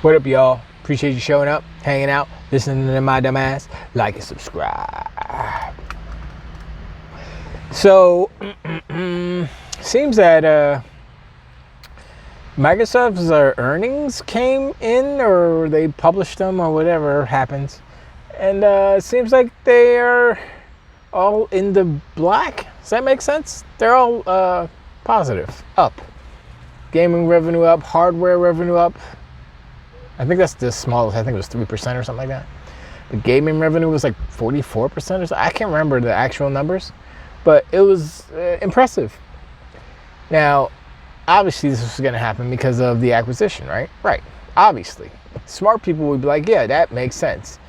What up, y'all? Appreciate you showing up, hanging out, listening to my dumb ass. Like and subscribe. So, seems that Microsoft's earnings came in, or they published them, or whatever happens. And it seems like they are all in the black. Does that make sense? They're all positive, up. Gaming revenue up, hardware revenue up. I think that's the smallest. I think it was 3% or something like that. The gaming revenue was like 44% or something. I can't remember the actual numbers, but it was impressive. Now, obviously this was going to happen because of the acquisition, right? Right. Obviously. Smart people would be like, yeah, that makes sense.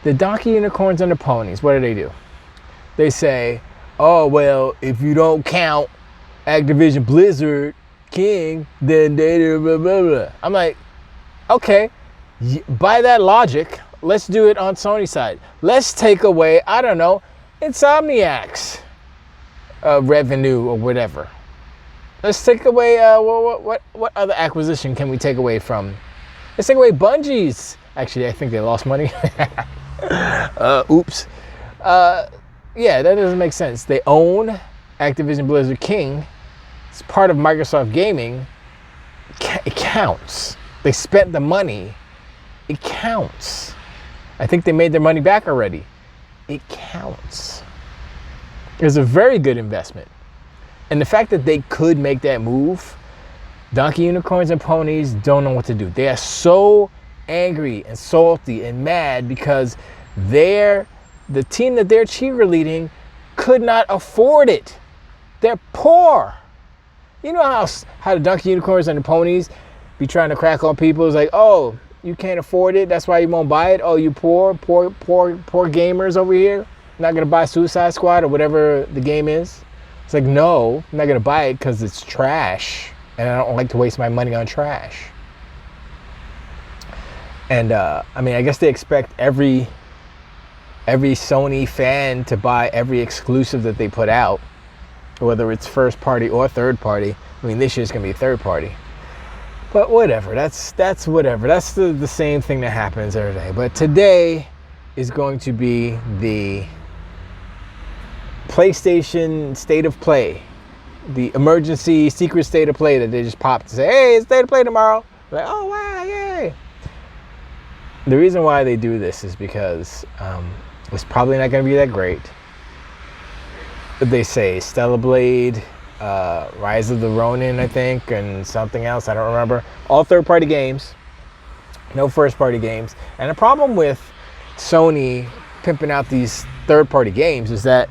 The donkey unicorns and the ponies, what do? They say, oh, well, if you don't count Activision Blizzard King, then they blah, blah, blah. I'm like, okay, by that logic, let's do it on Sony's side. Let's take away, I don't know, Insomniac's revenue or whatever. Let's take away, what other acquisition can we take away from? Let's take away Bungie's. Actually, I think they lost money. Oops. Yeah, that doesn't make sense. They own Activision Blizzard King. It's part of Microsoft Gaming. It counts. They spent the money. It counts. I think they made their money back already. It counts. It was a very good investment. And the fact that they could make that move, donkey unicorns and ponies don't know what to do. They are so angry and salty and mad because the team that they're cheerleading could not afford it. They're poor. You know how the donkey unicorns and the ponies be trying to crack on people? It's like, oh, you can't afford it, that's why you won't buy it. Oh, you poor gamers over here, not gonna buy Suicide Squad or whatever the game is. It's like, no, I'm not gonna buy it because it's trash, and I don't like to waste my money on trash. And I mean, I guess they expect every Sony fan to buy every exclusive that they put out, whether it's first party or third party. I mean, this year's gonna be third party. But whatever, that's whatever. That's the same thing that happens every day. But today is going to be the PlayStation State of Play. The emergency secret state of play that they just popped to say, hey, it's State of Play tomorrow. Like, oh, wow, yay. The reason why they do this is because it's probably not going to be that great. They say Stellar Blade, Rise of the Ronin, I think, and something else, I don't remember. All third-party games, no first-party games. And the problem with Sony pimping out these third-party games is that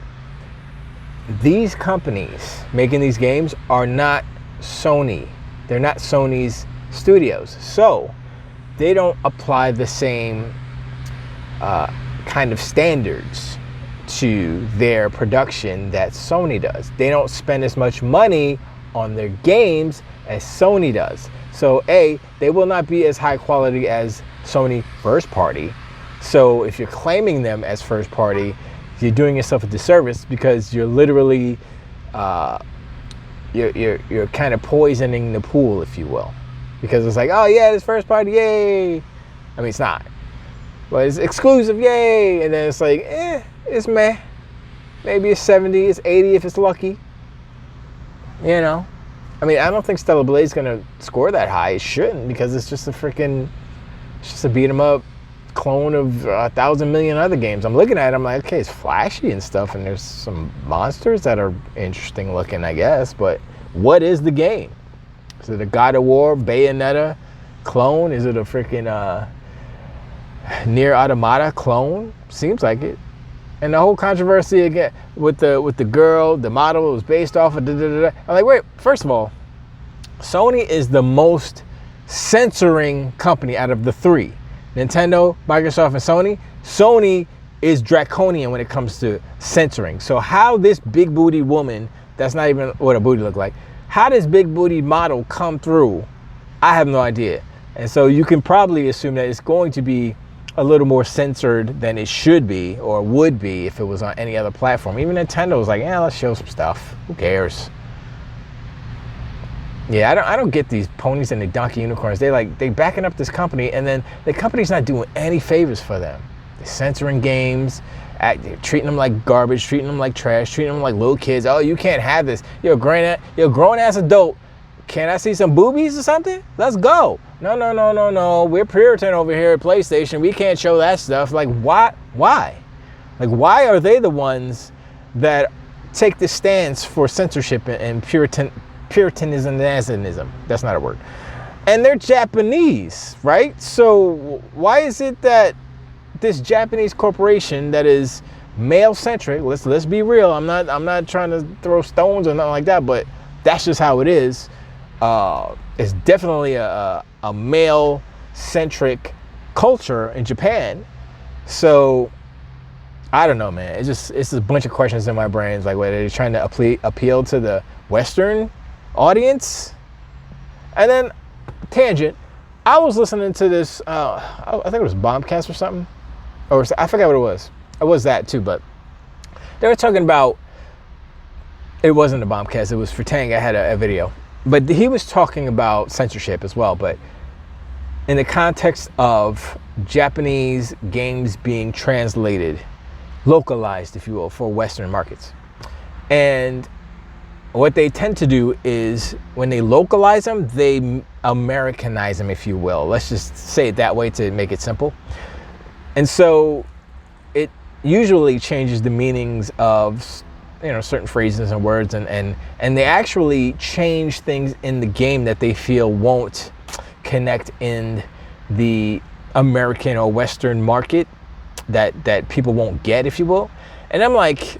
these companies making these games are not Sony. They're not Sony's studios. So they don't apply the same kind of standards to their production that Sony does. They don't spend as much money on their games as Sony does. So A, they will not be as high quality as Sony first party. So if you're claiming them as first party, you're doing yourself a disservice because you're literally you're kind of poisoning the pool, if you will. Because it's like, oh yeah, this first party, yay. I mean, it's not. But it's exclusive, yay. And then it's like, it's meh. Maybe it's 70, it's 80 if it's lucky. You know? I mean, I don't think Stellar Blade's gonna score that high. It shouldn't, because it's just a beat 'em up clone of 1,000 million other games. I'm looking at it, I'm like, okay, it's flashy and stuff, and there's some monsters that are interesting looking, I guess, but what is the game? Is it a God of War, Bayonetta clone? Is it a freaking Nier Automata clone? Seems like it. And the whole controversy again with the girl, the model was based off of I'm like, wait, first of all, Sony is the most censoring company out of the three. Nintendo, Microsoft, and Sony. Sony is draconian when it comes to censoring. So how this big booty woman, that's not even what a booty look like, how this big booty model come through, I have no idea. And so you can probably assume that it's going to be a little more censored than it should be or would be if it was on any other platform. Even Nintendo was like, yeah, let's show some stuff. Who cares? Yeah, I don't get these ponies and the donkey unicorns. They backing up this company, and then the company's not doing any favors for them. They're censoring games, treating them like garbage, treating them like trash, treating them like little kids. Oh, you can't have this. You're a grown ass adult. Can I see some boobies or something? Let's go. No. We're Puritan over here at PlayStation. We can't show that stuff. Like, why? Like, why are they the ones that take the stance for censorship and Puritanism? That's not a word. And they're Japanese, right? So why is it that this Japanese corporation that is male-centric, let's be real. I'm not trying to throw stones or nothing like that, but that's just how it is. It's definitely a male-centric culture in Japan. So I don't know, man. It's a bunch of questions in my brain. It's like, wait, are they trying to appeal to the Western audience? And then, tangent, I was listening to this, I think it was Bombcast or something. Or I forgot what it was. It was that too, but they were talking about, it wasn't a Bombcast, it was for Tang. I had a video. But he was talking about censorship as well, but in the context of Japanese games being translated, localized, if you will, for Western markets. And what they tend to do is when they localize them, they Americanize them, if you will. Let's just say it that way to make it simple. And so it usually changes the meanings of, certain phrases and words, and they actually change things in the game that they feel won't connect in the American or Western market, that people won't get, if you will. And I'm like,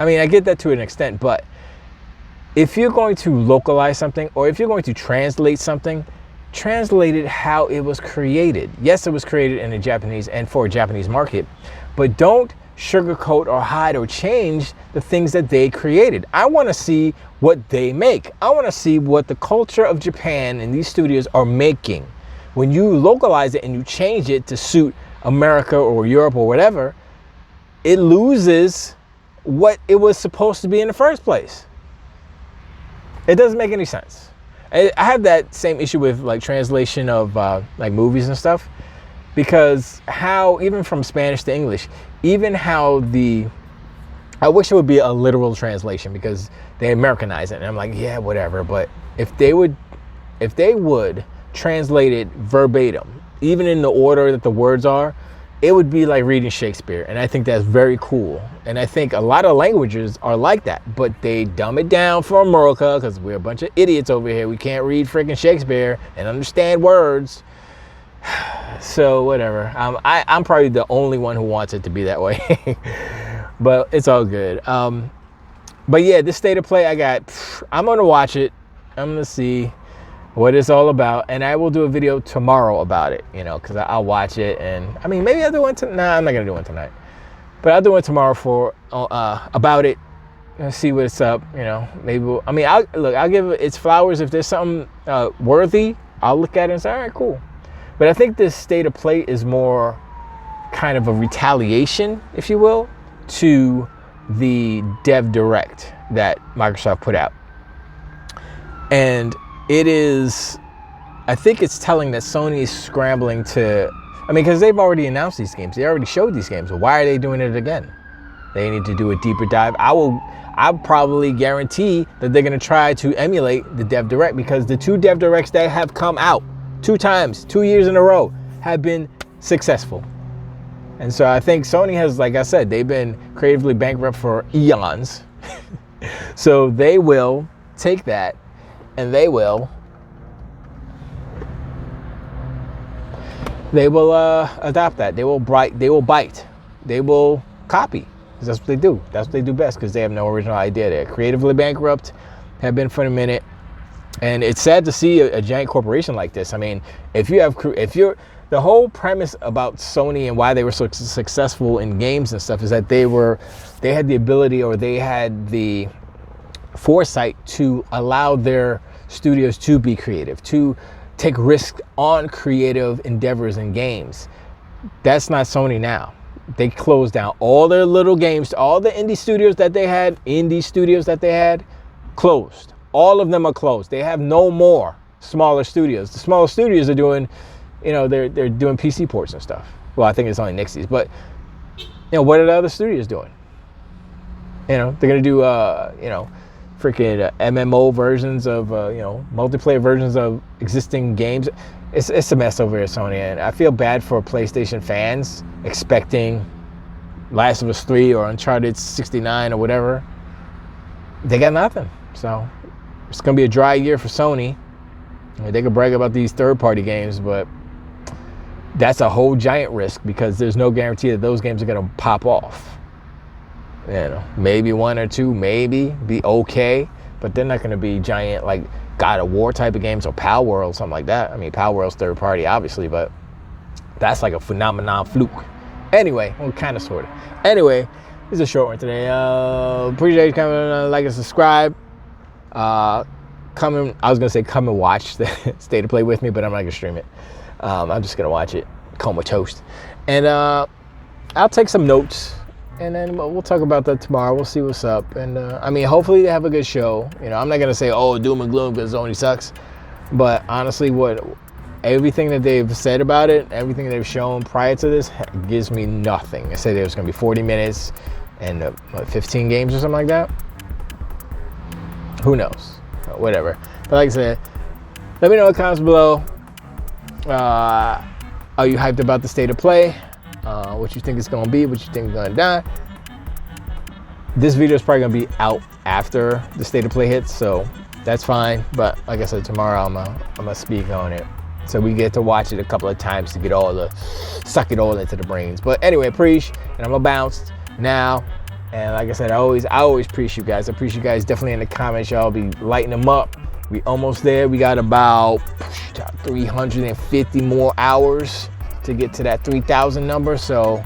I get that to an extent, but if you're going to localize something, or if you're going to translate something, translate it how it was created. Yes, it was created in a Japanese and for a Japanese market, but don't sugarcoat or hide or change the things that they created. I want to see what they make. I want to see what the culture of Japan and these studios are making. When you localize it and you change it to suit America or Europe or whatever, it loses what it was supposed to be in the first place. It doesn't make any sense. I have that same issue with like translation of like movies and stuff, because how, even from Spanish to English, even how I wish it would be a literal translation, because they Americanize it, and I'm like, yeah, whatever. But if they would translate it verbatim, even in the order that the words are, it would be like reading Shakespeare. And I think that's very cool. And I think a lot of languages are like that, but they dumb it down for America because we're a bunch of idiots over here. We can't read freaking Shakespeare and understand words. So whatever. I'm probably the only one who wants it to be that way. But it's all good. But yeah, this state of play I'm going to watch it. I'm going to see what it's all about, and I will do a video tomorrow about it, because I'll watch it, and maybe I'll do one tonight. Nah, I'm not gonna do one tonight, but I'll do one tomorrow about it and see what's up. Maybe I'll give it its flowers. If there's something worthy, I'll look at it and say, all right, cool. But I think this state of play is more kind of a retaliation, if you will, to the Dev Direct that Microsoft put out, and I think it's telling that Sony is scrambling to, because they've already announced these games. They already showed these games. So why are they doing it again? They need to do a deeper dive. I'll probably guarantee that they're going to try to emulate the Dev Direct, because the two Dev Directs that have come out 2 times, 2 years in a row, have been successful. And so I think Sony has, like I said, they've been creatively bankrupt for eons. So they will take that, and they will adopt that. They will bite. They will copy. That's what they do. That's what they do best, because they have no original idea. They're creatively bankrupt, have been for a minute, and it's sad to see a giant corporation like this. If you're the whole premise about Sony and why they were so successful in games and stuff is that they had the ability, or they had the foresight to allow their studios to be creative, to take risks on creative endeavors in games. That's not Sony now. They closed down all their little games, all the indie studios that they had, closed. All of them are closed. They have no more smaller studios. The smaller studios are doing, they're doing PC ports and stuff. Well, I think it's only Nixies, but what are the other studios doing? They're gonna do freaking MMO versions of multiplayer versions of existing games. It's a mess over here, Sony, and I feel bad for PlayStation fans expecting Last of Us 3 or Uncharted 69 or whatever. They got nothing. So it's gonna be a dry year for Sony. They could brag about these third-party games, but that's a whole giant risk because there's no guarantee that those games are gonna pop off. Maybe one or two, maybe be okay, but they're not gonna be giant like God of War type of games or Power World, something like that. I mean, Power World's third party, obviously, but that's like a phenomenon fluke. Anyway, well, kind of, sort of. Anyway, this is a short one today. Appreciate you coming, like and subscribe. I was gonna say come and watch the State of Play with me, but I'm not gonna stream it. I'm just gonna watch it, comatose, and I'll take some notes, and then we'll talk about that tomorrow. We'll see what's up, and hopefully they have a good show. I'm not gonna say doom and gloom because it only sucks, but honestly, everything that they've said about it, everything they've shown prior to this gives me nothing. They said there was gonna be 40 minutes and 15 games or something like that. Who knows? Whatever. But like I said, let me know in the comments below. Are you hyped about the State of Play? What you think it's gonna be? What you think is gonna die? This video is probably gonna be out after the State of Play hits, so that's fine. But like I said, tomorrow I'm gonna speak on it, so we get to watch it a couple of times to get suck it all into the brains. But anyway, preach, and I'm gonna bounce now. And like I said, I always appreciate you guys. I appreciate you guys definitely in the comments. Y'all be lighting them up. We almost there. We got about 350 more hours to get to that 3,000 number. So,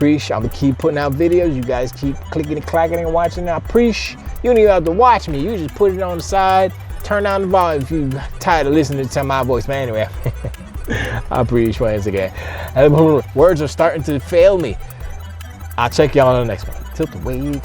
I'm gonna keep putting out videos. You guys keep clicking and clacking and watching. Now, you don't even have to watch me. You just put it on the side, turn down the volume if you're tired of listening to my voice. Man, anyway, I appreciate you once again. Words are starting to fail me. I'll check y'all on the next one. Tilt the weight.